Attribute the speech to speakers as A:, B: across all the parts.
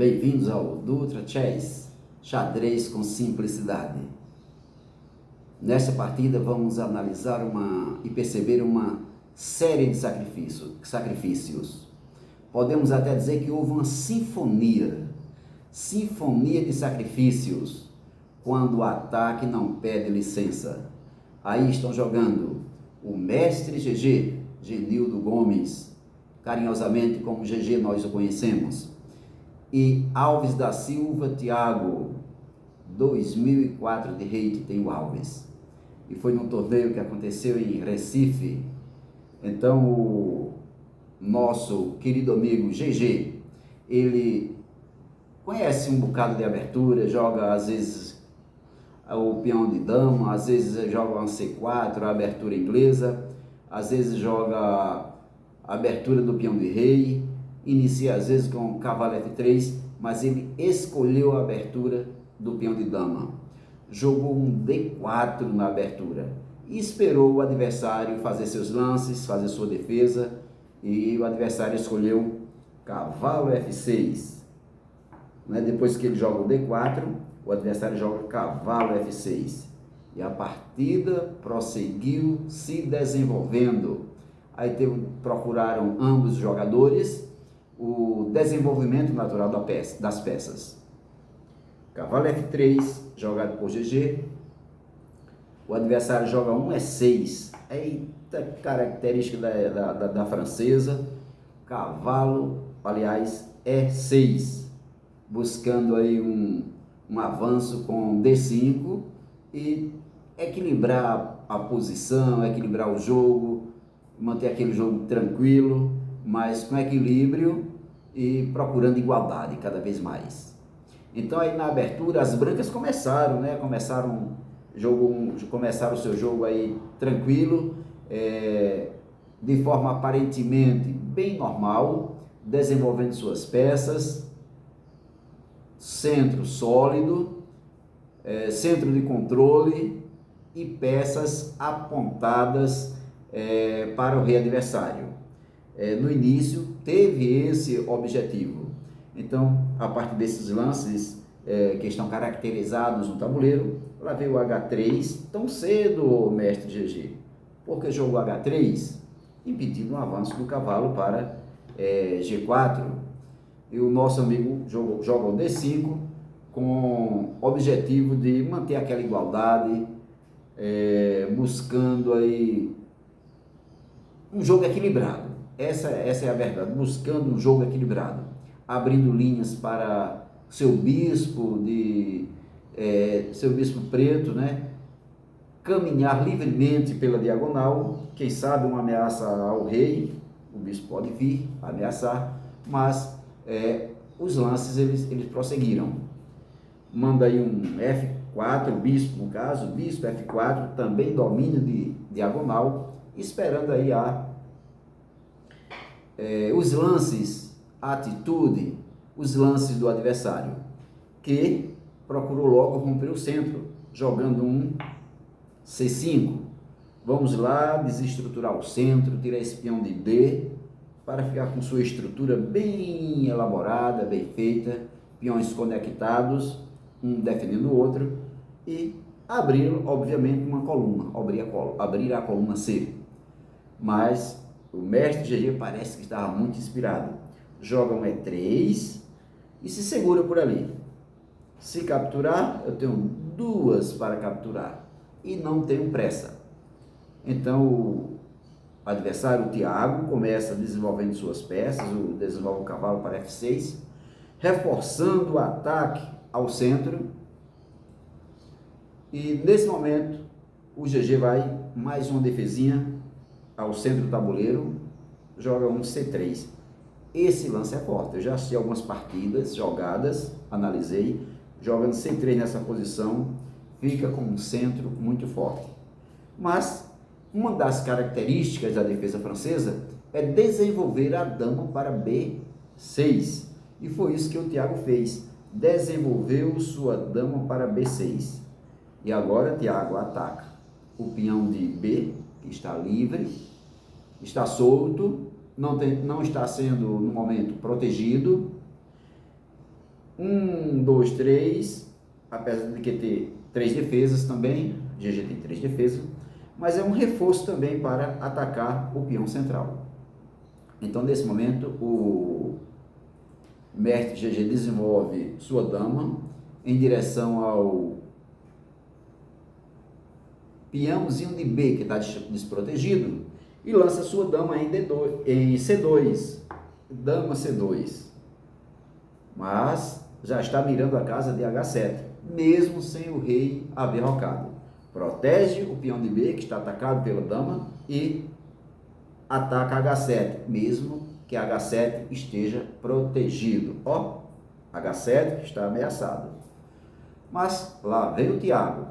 A: Bem-vindos ao Dutra Chess, xadrez com simplicidade. Nesta partida vamos analisar e perceber uma série de sacrifícios. Podemos até dizer que houve uma sinfonia de sacrifícios, quando o ataque não pede licença. Aí estão jogando o mestre GG, Genildo Gomes, carinhosamente como GG nós o conhecemos, e Alves da Silva Thiago, 2004 de rate tem o Alves. E foi num torneio que aconteceu em Recife. Então o nosso querido amigo GG, ele conhece um bocado de abertura, joga às vezes o peão de dama, às vezes joga uma C4, a abertura inglesa, às vezes joga a abertura do peão de rei, inicia às vezes com cavalo F3, mas ele escolheu a abertura do peão de dama. Jogou um D4 na abertura e esperou o adversário fazer seus lances, fazer sua defesa, e o adversário escolheu cavalo F6. Depois que ele joga o D4, o adversário joga cavalo F6. E a partida prosseguiu se desenvolvendo. Aí procuraram ambos os jogadores o desenvolvimento natural das peças. Cavalo F3, jogado por GG. O adversário joga um E6. Eita, característica da francesa. Cavalo, aliás, E6. Buscando aí um avanço com D5 e equilibrar a posição, equilibrar o jogo, manter aquele jogo tranquilo, mas com equilíbrio e procurando igualdade cada vez mais. Então aí na abertura as brancas começaram o seu jogo aí tranquilo, de forma aparentemente bem normal, desenvolvendo suas peças, centro sólido, centro de controle e peças apontadas para o rei adversário. No início teve esse objetivo. Então, a partir desses lances que estão caracterizados no tabuleiro, lá veio o H3, tão cedo, mestre GG, porque jogou H3, impedindo o avanço do cavalo para G4, e o nosso amigo joga o D5 com o objetivo de manter aquela igualdade, buscando aí um jogo equilibrado. Essa é a verdade, buscando um jogo equilibrado, abrindo linhas para seu bispo preto, caminhar livremente pela diagonal, quem sabe uma ameaça ao rei, o bispo pode vir ameaçar, mas os lances eles prosseguiram. Manda aí um F4, bispo no caso, bispo F4, também domínio de diagonal, esperando aí os lances, a atitude, os lances do adversário, que procurou logo romper o centro, jogando um C5. Vamos lá, desestruturar o centro, tirar esse peão de D, para ficar com sua estrutura bem elaborada, bem feita, peões conectados, um defendendo o outro, e abrir, obviamente, uma coluna, abrir a coluna C. Mas o mestre GG parece que estava muito inspirado. Joga um E3 e se segura por ali. Se capturar, eu tenho duas para capturar e não tenho pressa. Então o adversário, o Thiago, começa desenvolvendo suas peças, desenvolve o cavalo para F6, reforçando o ataque ao centro. E nesse momento o GG vai mais uma defesinha ao centro do tabuleiro, joga um C3. Esse lance é forte, eu já assisti algumas partidas jogadas, analisei, jogando C3 nessa posição, fica com um centro muito forte. Mas uma das características da defesa francesa é desenvolver a dama para B6, e foi isso que o Thiago fez, desenvolveu sua dama para B6. E agora Thiago ataca o peão de B, que está livre, está solto, não está sendo no momento protegido, 1, 2, 3, apesar de que ter 3 defesas também, GG tem 3 defesas, mas é um reforço também para atacar o peão central. Então, nesse momento, o mestre GG desenvolve sua dama em direção ao peãozinho de B, que está desprotegido, e lança sua dama em C2, dama C2, mas já está mirando a casa de H7, mesmo sem o rei haver rocado. Protege o peão de B, que está atacado pela dama, e ataca H7, mesmo que H7 esteja protegido. Ó, H7 está ameaçado. Mas lá vem o Thiago.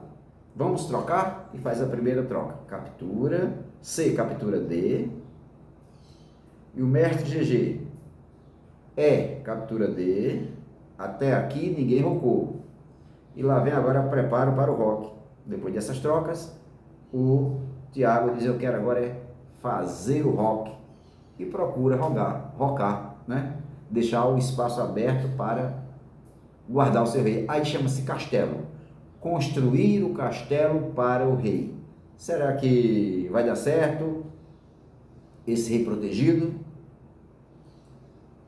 A: Vamos trocar? E faz a primeira troca. Captura, C captura D. E o mestre GG captura D. Até aqui ninguém rocou. E lá vem agora preparo para o roque. Depois dessas trocas, o Thiago diz: eu quero agora fazer o roque. E procura rocar, né? Deixar o espaço aberto para guardar o seu rei. Aí chama-se castelo. Construir o castelo para o rei. Será que vai dar certo esse rei protegido?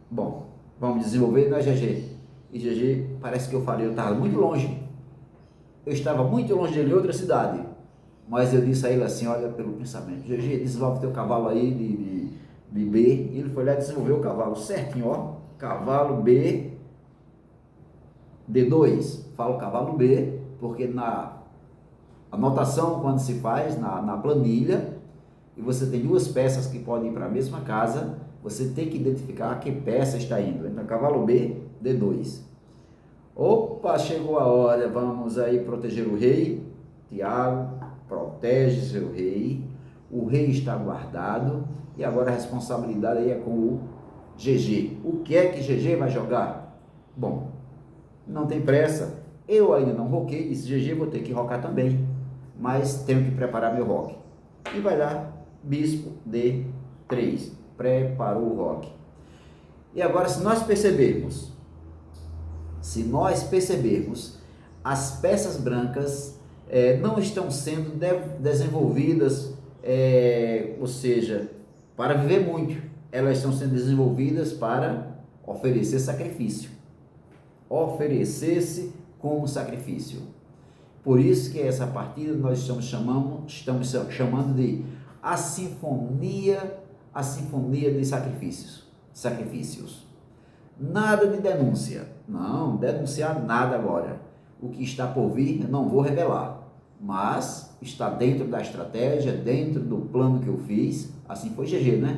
A: Bom, vamos desenvolver, né, GG? E GG, parece que eu falei, eu estava muito longe. Eu estava muito longe dele, em outra cidade. Mas eu disse a ele assim, olha, pelo pensamento: GG, desenvolve teu cavalo aí de B. E ele foi lá e desenvolveu o cavalo certinho, ó. Cavalo B, D2. Falo cavalo B, porque na anotação, quando se faz na planilha, e você tem duas peças que podem ir para a mesma casa, você tem que identificar a que peça está indo. Então, cavalo B, D2. Opa, chegou a hora, vamos aí proteger o rei. Thiago protege seu rei. O rei está guardado. E agora a responsabilidade aí é com o GG. O que é que GG vai jogar? Bom, não tem pressa. Eu ainda não roquei, disse GG, vou ter que rocar também. Mas tenho que preparar meu roque. E vai lá, bispo D3. Preparou o roque. E agora, se nós percebermos, as peças brancas não estão sendo desenvolvidas, ou seja, para viver muito. Elas estão sendo desenvolvidas para oferecer sacrifício. Oferecer-se como sacrifício. Por isso que essa partida nós estamos chamando de a sinfonia de sacrifícios. Nada de denúncia. Não, denunciar nada agora. O que está por vir eu não vou revelar. Mas está dentro da estratégia, dentro do plano que eu fiz. Assim foi GG, né?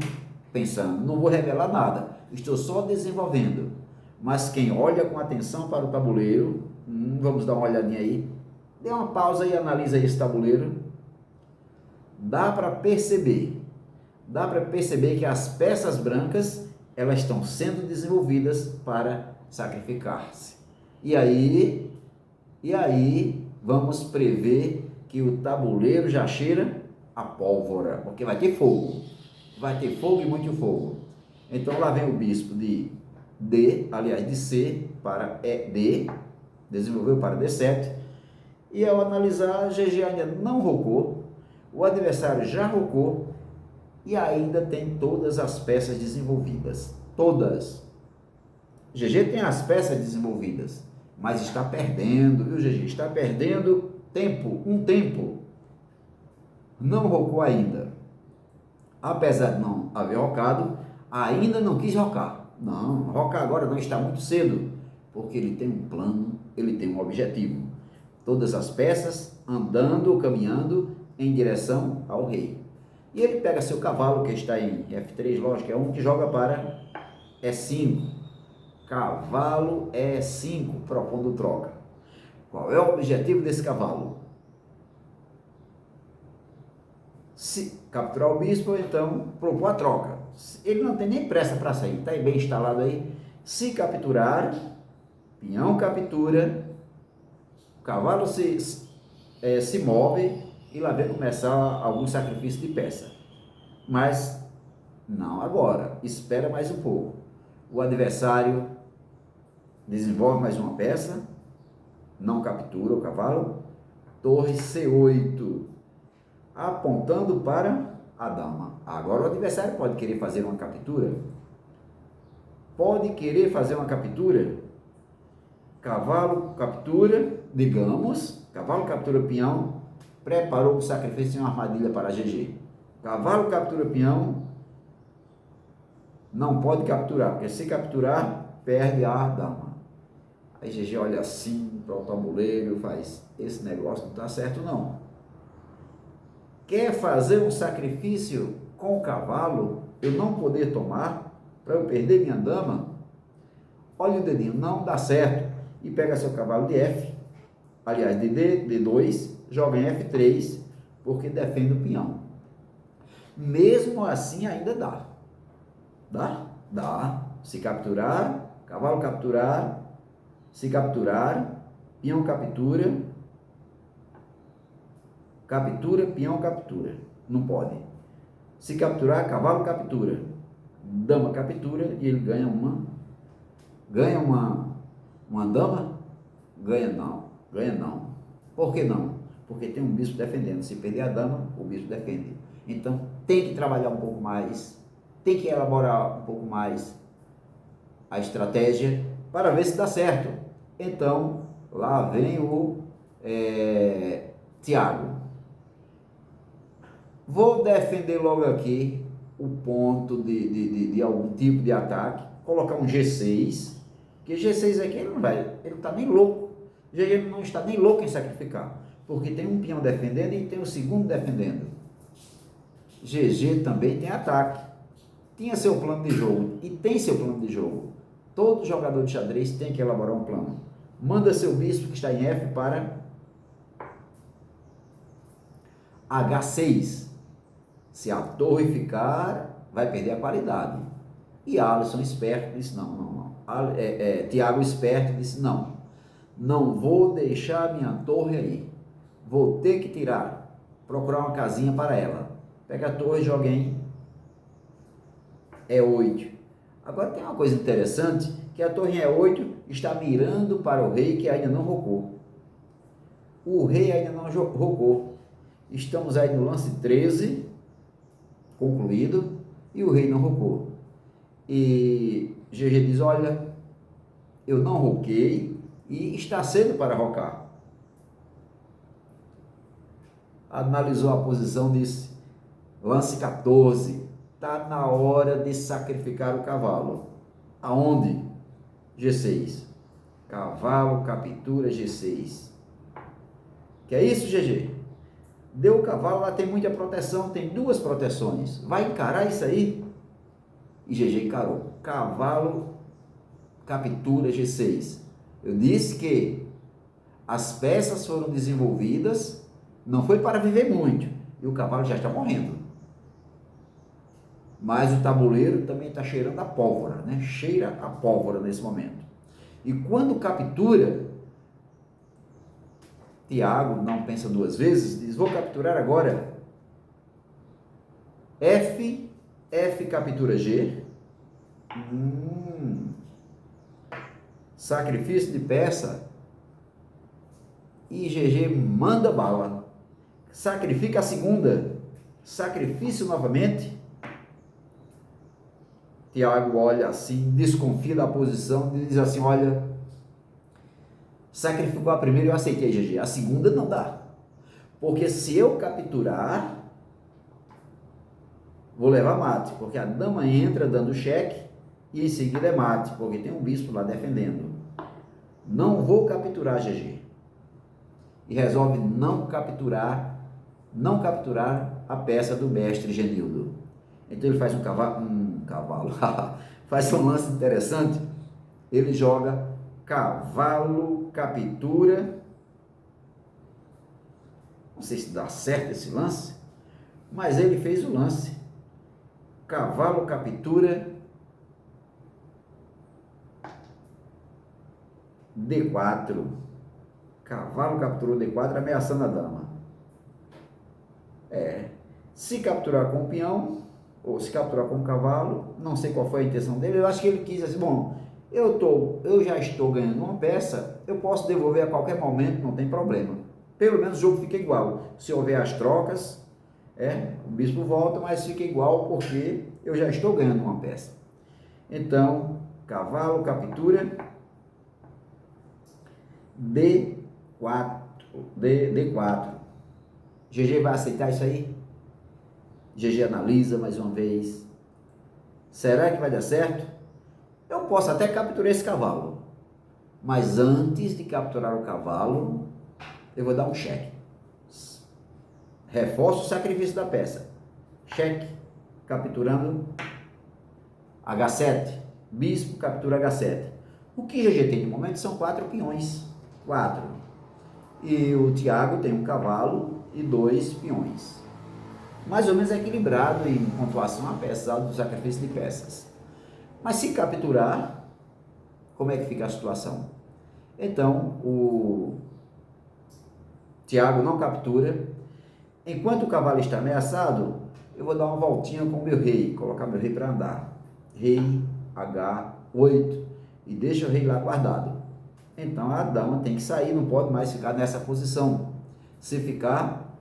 A: Pensando, não vou revelar nada. Estou só desenvolvendo. Mas quem olha com atenção para o tabuleiro, vamos dar uma olhadinha aí. Dê uma pausa e analisa esse tabuleiro. Dá para perceber que as peças brancas, elas estão sendo desenvolvidas para sacrificar-se. E aí vamos prever que o tabuleiro já cheira a pólvora, porque vai ter fogo. Vai ter fogo e muito fogo. Então lá vem o bispo de C para D, desenvolveu para D7. E ao analisar, GG ainda não rocou, o adversário já rocou e ainda tem todas as peças desenvolvidas. Todas. GG tem as peças desenvolvidas, mas está perdendo, viu, GG? Está perdendo um tempo. Não rocou ainda. Apesar de não haver rocado, ainda não quis rocar. Não, rocar agora não, está muito cedo, porque ele tem um plano, ele tem um objetivo. Todas as peças andando, caminhando em direção ao rei. E ele pega seu cavalo, que está em F3, lógico, é um que joga para E5. Cavalo E5, propondo troca. Qual é o objetivo desse cavalo? Se capturar o bispo, então propor a troca. Ele não tem nem pressa para sair, está bem instalado aí. Se capturar, peão captura, o cavalo se move e lá vem começar algum sacrifício de peça. Mas não agora, espera mais um pouco. O adversário Desenvolve mais uma peça, não captura o cavalo. Torre C8, apontando para a dama. Agora o adversário pode querer fazer uma captura. Pode querer fazer uma captura. Cavalo captura, digamos, cavalo captura peão, preparou o sacrifício em uma armadilha para GG. Cavalo captura peão, não pode capturar, porque se capturar, perde a dama. Aí GG olha assim para o tabuleiro e faz, esse negócio não está certo não. Quer fazer um sacrifício com o cavalo, eu não poder tomar, para eu perder minha dama? Olha o dedinho, não dá certo. E pega seu cavalo de F, aliás, de D2, joga em F3, porque defende o peão. Mesmo assim ainda dá. Dá? Dá. Se capturar, cavalo capturar, se capturar, peão captura, captura, peão captura. Não pode. Se capturar, cavalo captura, dama captura e ele ganha uma dama? Ganha não. Por que não? Porque tem um bispo defendendo. Se perder a dama, o bispo defende. Então tem que trabalhar um pouco mais, tem que elaborar um pouco mais a estratégia para ver se dá certo. Então lá vem o Tiago. Vou defender logo aqui o ponto de algum tipo de ataque, colocar um G6, que G6 aqui ele não está nem louco, ele não está nem louco em sacrificar, porque tem um peão defendendo e tem o segundo defendendo. GG também tem ataque, tinha seu plano de jogo e tem seu plano de jogo. Todo jogador de xadrez tem que elaborar um plano. Manda seu bispo que está em F para H6. Se a torre ficar, vai perder a qualidade. E Alisson esperto disse, não. Tiago esperto disse, não vou deixar minha torre aí. Vou ter que tirar, procurar uma casinha para ela. Pega a torre e joga em E8. Agora tem uma coisa interessante, que a torre em E8 está mirando para o rei que ainda não rocou. O rei ainda não rocou. Estamos aí no lance 13, concluído, e o rei não rocou. E GG diz, olha, eu não roquei e está cedo para rocar. Analisou a posição, disse, lance 14, está na hora de sacrificar o cavalo. Aonde? G6. Cavalo captura G6. Que é isso, GG? Deu o cavalo, lá tem muita proteção, tem duas proteções. Vai encarar isso aí? E GG encarou. Cavalo captura G6. Eu disse que as peças foram desenvolvidas, não foi para viver muito, e o cavalo já está morrendo. Mas o tabuleiro também está cheirando a pólvora, né? Cheira a pólvora nesse momento. E quando captura, Tiago não pensa duas vezes, diz, vou capturar agora. F captura G. Sacrifício de peça. E GG manda bala. Sacrifica a segunda. Sacrifício novamente. Tiago olha assim, desconfia da posição, diz assim, olha, sacrificou a primeira, eu aceitei, GG. A segunda não dá. Porque se eu capturar, vou levar mate, porque a dama entra dando cheque e em seguida é mate, porque tem um bispo lá defendendo. Não vou capturar, GG. E resolve não capturar a peça do mestre Genildo. Então ele faz um cavalo, faz um lance interessante, ele joga cavalo captura, não sei se dá certo esse lance, mas ele fez o lance, cavalo captura D4, cavalo capturou D4 ameaçando a dama. Se capturar com o peão, ou se capturar com o cavalo, não sei qual foi a intenção dele, eu acho que ele quis assim, bom, eu já estou ganhando uma peça, eu posso devolver a qualquer momento, não tem problema. Pelo menos o jogo fica igual. Se houver as trocas, o bispo volta, mas fica igual porque eu já estou ganhando uma peça. Então, cavalo captura D4. D4. GG vai aceitar isso aí? GG analisa mais uma vez. Será que vai dar certo? Eu posso até capturar esse cavalo, mas antes de capturar o cavalo, eu vou dar um cheque. Reforço o sacrifício da peça. Cheque, capturando H7. Bispo captura H7. O que GG tem no momento são 4 peões. 4. E o Thiago tem um cavalo e 2 peões. Mais ou menos equilibrado em pontuação, apesar do sacrifício de peças. Mas se capturar, como é que fica a situação? Então, o Thiago não captura. Enquanto o cavalo está ameaçado, eu vou dar uma voltinha com o meu rei, colocar meu rei para andar. Rei H8 e deixa o rei lá guardado. Então a dama tem que sair, não pode mais ficar nessa posição. Se ficar,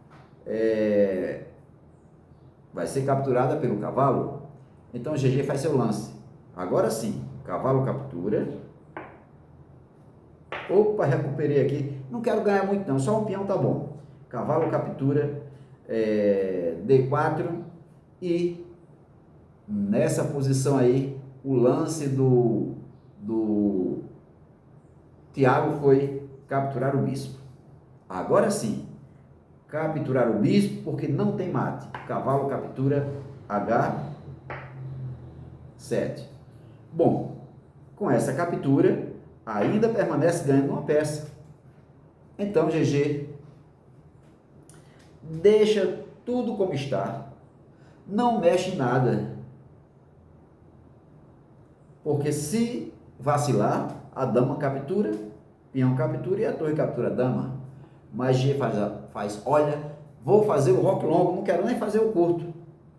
A: vai ser capturada pelo cavalo. Então GG faz seu lance. Agora sim, cavalo captura. Opa, recuperei aqui. Não quero ganhar muito não, só um peão tá bom. Cavalo captura, D4 e nessa posição aí, o lance do Thiago foi capturar o bispo. Agora sim, capturar o bispo porque não tem mate. Cavalo captura H7. Bom, com essa captura, ainda permanece ganhando uma peça. Então, GG deixa tudo como está, não mexe em nada. Porque se vacilar, a dama captura, peão captura e a torre captura a dama. Mas G faz, olha, vou fazer o roque longo, não quero nem fazer o curto.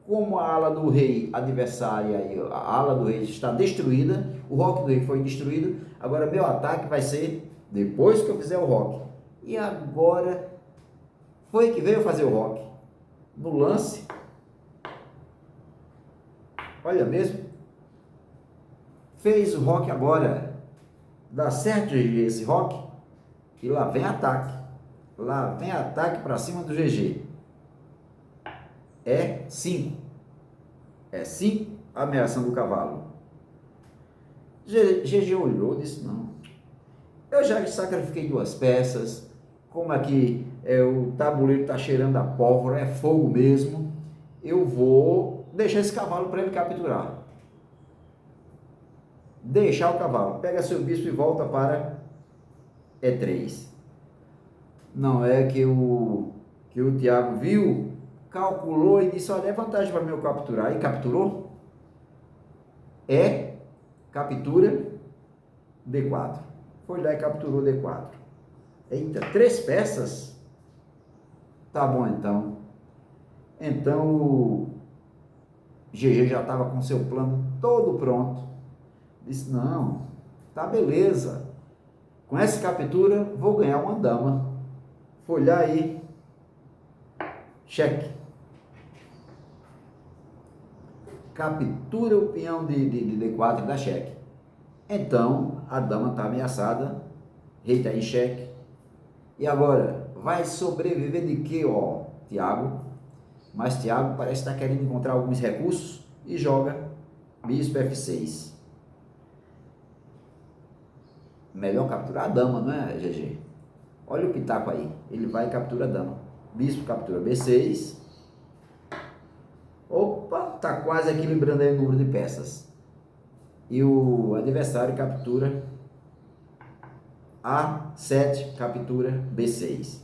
A: Como a ala do rei adversária, a ala do rei está destruída, o roque do rei foi destruído, agora meu ataque vai ser depois que eu fizer o roque. E agora foi que veio fazer o roque. No lance, olha mesmo, fez o roque agora, dá certo esse roque, e lá vem ataque. Lá vem ataque para cima do GG. É 5. É 5 ameaçando o cavalo. GG olhou e disse, não. Eu já sacrifiquei 2 peças. Como aqui o tabuleiro está cheirando a pólvora, é fogo mesmo. Eu vou deixar esse cavalo para ele capturar. Deixar o cavalo. Pega seu bispo e volta para E3. Não é que o Thiago viu, calculou e disse, olha, é vantagem para mim eu capturar. E capturou. Captura D4. Foi lá e capturou D4. Eita, 3 peças? Tá bom então. Então o GG já estava com seu plano todo pronto. Disse, não, tá beleza. Com essa captura, vou ganhar uma dama. Foi lá e cheque. Captura o peão de D4 e dá cheque. Então, a dama está ameaçada. Rei está em cheque. E agora, vai sobreviver de quê, ó, Thiago? Mas Thiago parece estar querendo encontrar alguns recursos e joga bispo F6. Melhor capturar a dama, não é, GG? Olha o pitaco aí. Ele vai e captura a dama. Bispo captura B6. Opa, tá quase equilibrando aí o número de peças. E o adversário captura A7, captura B6.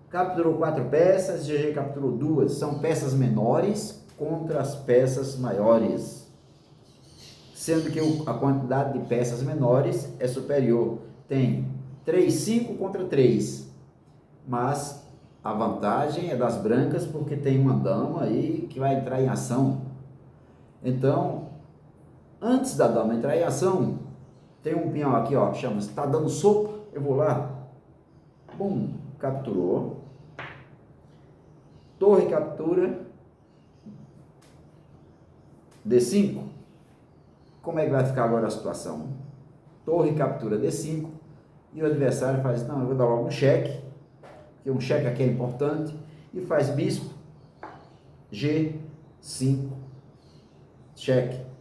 A: Capturou 4 peças, GG capturou 2. São peças menores contra as peças maiores. Sendo que a quantidade de peças menores é superior. Tem 3, 5 contra 3. Mas a vantagem é das brancas porque tem uma dama aí que vai entrar em ação. Então, Antes da dama entrar em ação, tem um peão aqui, ó, que chama, está dando sopa, eu vou lá, bum, capturou, torre captura, D5, como é que vai ficar agora a situação? Torre captura D5, e o adversário faz, não, eu vou dar logo um cheque, porque um cheque aqui é importante, e faz bispo, G5, cheque.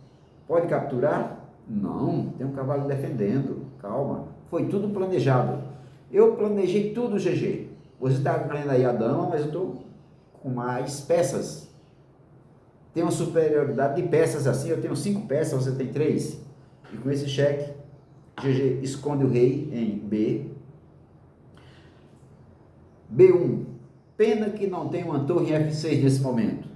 A: Pode capturar? Não, tem um cavalo defendendo, calma, foi tudo planejado. Eu planejei tudo, GG. Você está ganhando aí a dama, mas eu estou com mais peças. Tem uma superioridade de peças assim, eu tenho 5 peças, você tem 3. E com esse cheque, GG esconde o rei em B. B1. Pena que não tem uma torre em F6 nesse momento.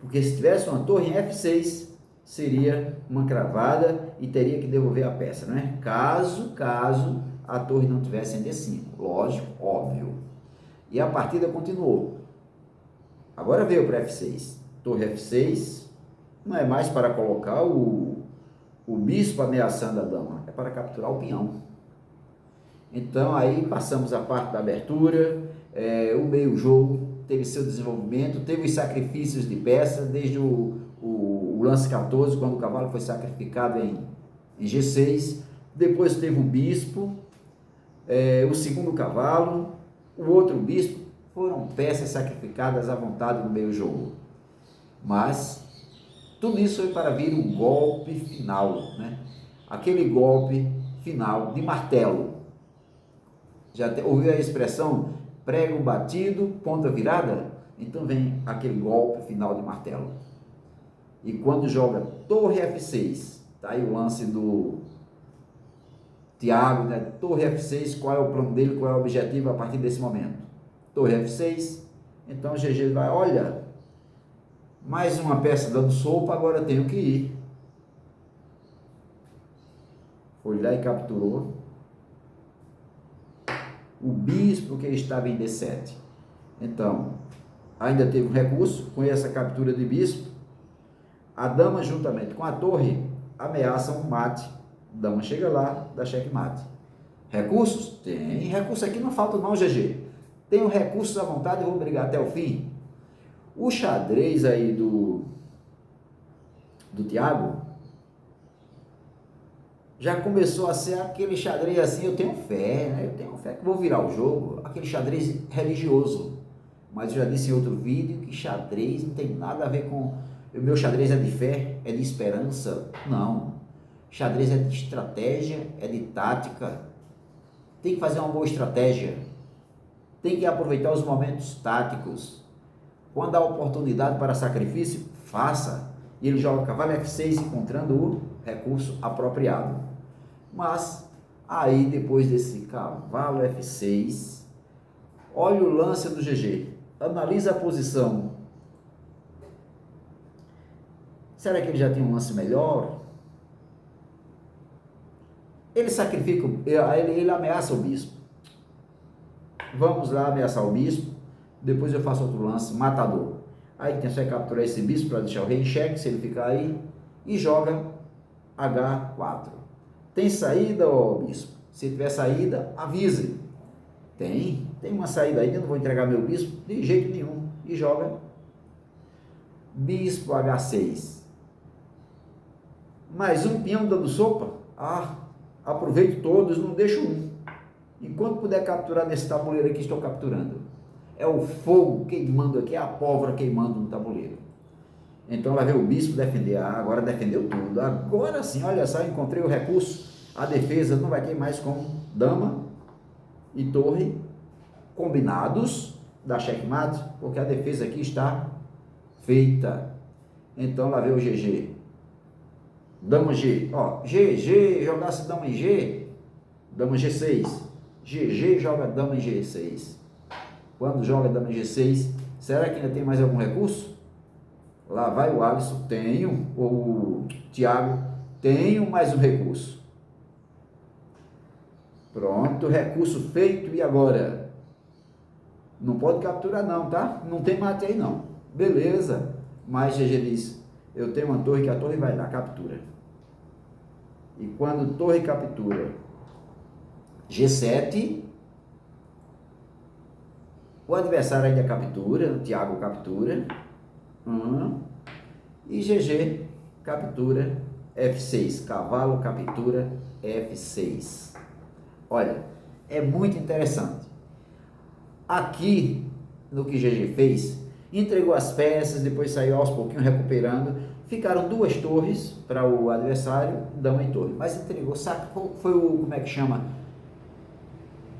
A: Porque se tivesse uma torre em F6, seria uma cravada e teria que devolver a peça, né? Caso a torre não tivesse em D5. Lógico, óbvio. E a partida continuou. Agora veio para F6. Torre F6 não é mais para colocar o bispo ameaçando a dama, é para capturar o peão. Então aí passamos a parte da abertura, o meio jogo teve seu desenvolvimento, teve os sacrifícios de peça, desde o lance 14, quando o cavalo foi sacrificado em G6, depois teve o bispo, o segundo cavalo, o outro bispo, foram peças sacrificadas à vontade no meio jogo. Mas tudo isso foi para vir um golpe final, né? Aquele golpe final de martelo. Já ouviu a expressão prego batido, ponta virada? Então vem aquele golpe final de martelo. E quando joga torre F6, tá aí o lance do Thiago, né? Torre F6, qual é o plano dele, qual é o objetivo a partir desse momento? Torre F6, então o GG vai, olha, mais uma peça dando sopa, agora tenho que ir. Foi lá e capturou o bispo que estava em D7. Então, ainda teve um recurso com essa captura de bispo. A dama, juntamente com a torre, ameaçam um mate. A dama chega lá, dá checkmate. Recursos? Tem. Recurso aqui não falta não, GG. Tenho recursos à vontade e vou brigar até o fim. O xadrez aí do Thiago já começou a ser aquele xadrez assim, eu tenho fé, né? Eu tenho fé que vou virar o jogo, aquele xadrez religioso. Mas eu já disse em outro vídeo que xadrez não tem nada a ver com... O meu xadrez é de fé, é de esperança? Não. Xadrez é de estratégia, é de tática. Tem que fazer uma boa estratégia. Tem que aproveitar os momentos táticos. Quando há oportunidade para sacrifício, faça. E ele joga cavalo F6 encontrando o recurso apropriado. Mas, aí depois desse cavalo F6, olha o lance do GG. Analisa a posição. Será que ele já tem um lance melhor? Ele sacrifica, ele ameaça o bispo. Vamos lá ameaçar o bispo. Depois eu faço outro lance, matador. Aí tem que capturar esse bispo para deixar o rei em xeque, se ele ficar aí. E joga H4. Tem saída, ó bispo? Se tiver saída, avise. Tem uma saída aí, eu não vou entregar meu bispo de jeito nenhum. E joga bispo H6. Mais um peão dando sopa. Aproveito todos, não deixo um. Enquanto puder capturar nesse tabuleiro aqui, estou capturando. É o fogo queimando aqui, é a pólvora queimando no tabuleiro. Então lá veio o bispo defender. Agora defendeu tudo. Agora sim, olha só, encontrei o recurso. A defesa não vai ter mais com dama e torre combinados da checkmate, porque a defesa aqui está feita. Então lá veio o GG. Dama G, ó, GG, jogasse dama em G, dama G6, GG joga dama em G6. Quando joga dama em G6, será que ainda tem mais algum recurso? Lá vai o Alisson, tenho, o Thiago, tenho mais um recurso. Pronto, recurso feito, e agora? Não pode capturar não, tá? Não tem mate aí não. Beleza, mas GG diz, eu tenho uma torre que a torre vai lá, captura. E quando torre captura G7, o adversário ainda captura, o Thiago captura, e GG captura F6, cavalo captura F6. Olha, é muito interessante. Aqui, no que GG fez, entregou as peças, depois saiu aos pouquinhos recuperando, ficaram 2 torres para o adversário, dama e torre, mas entregou, foi o, como é que chama?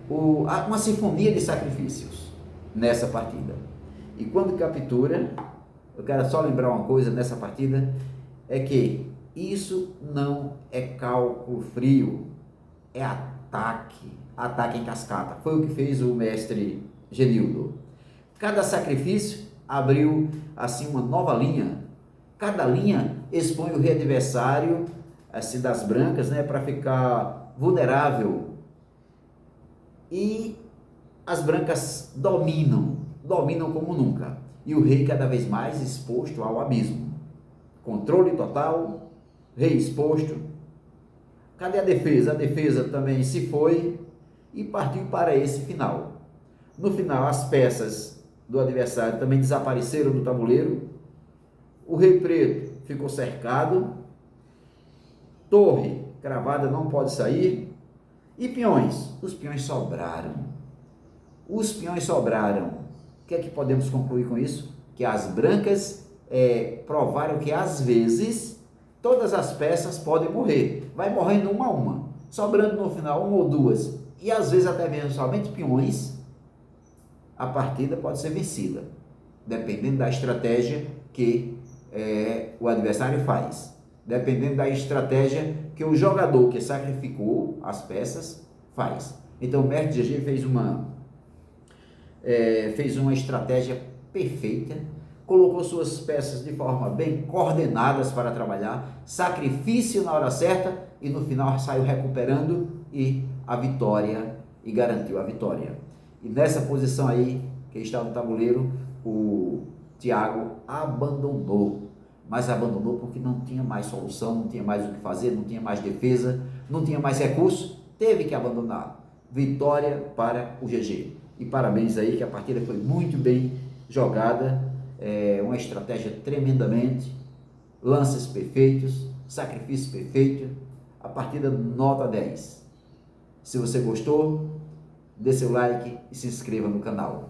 A: Uma sinfonia de sacrifícios nessa partida. E quando captura, eu quero só lembrar uma coisa nessa partida, é que isso não é cálculo frio, é ataque em cascata. Foi o que fez o mestre Genildo. Cada sacrifício abriu assim uma nova linha. Cada linha expõe o rei adversário, assim, das brancas, né, para ficar vulnerável. E as brancas dominam como nunca. E o rei cada vez mais exposto ao abismo. Controle total, rei exposto. Cadê a defesa? A defesa também se foi e partiu para esse final. No final, as peças do adversário também desapareceram do tabuleiro. O rei preto ficou cercado. Torre cravada não pode sair. E peões? Os peões sobraram. Os peões sobraram. O que é que podemos concluir com isso? Que as brancas provaram que às vezes todas as peças podem morrer. Vai morrendo uma a uma, sobrando no final uma ou duas. E às vezes até mesmo somente peões, a partida pode ser vencida, dependendo da estratégia que o adversário faz. Dependendo da estratégia que o jogador que sacrificou as peças faz. Então o mestre GG fez uma estratégia perfeita, colocou suas peças de forma bem coordenadas para trabalhar, sacrifício na hora certa e no final saiu recuperando e garantiu a vitória. E nessa posição aí, que está no tabuleiro, o Thiago abandonou, mas abandonou porque não tinha mais solução, não tinha mais o que fazer, não tinha mais defesa, não tinha mais recurso, teve que abandonar. Vitória para o GG. E parabéns aí, que a partida foi muito bem jogada, uma estratégia tremendamente, lances perfeitos, sacrifício perfeito, a partida nota 10. Se você gostou, dê seu like e se inscreva no canal.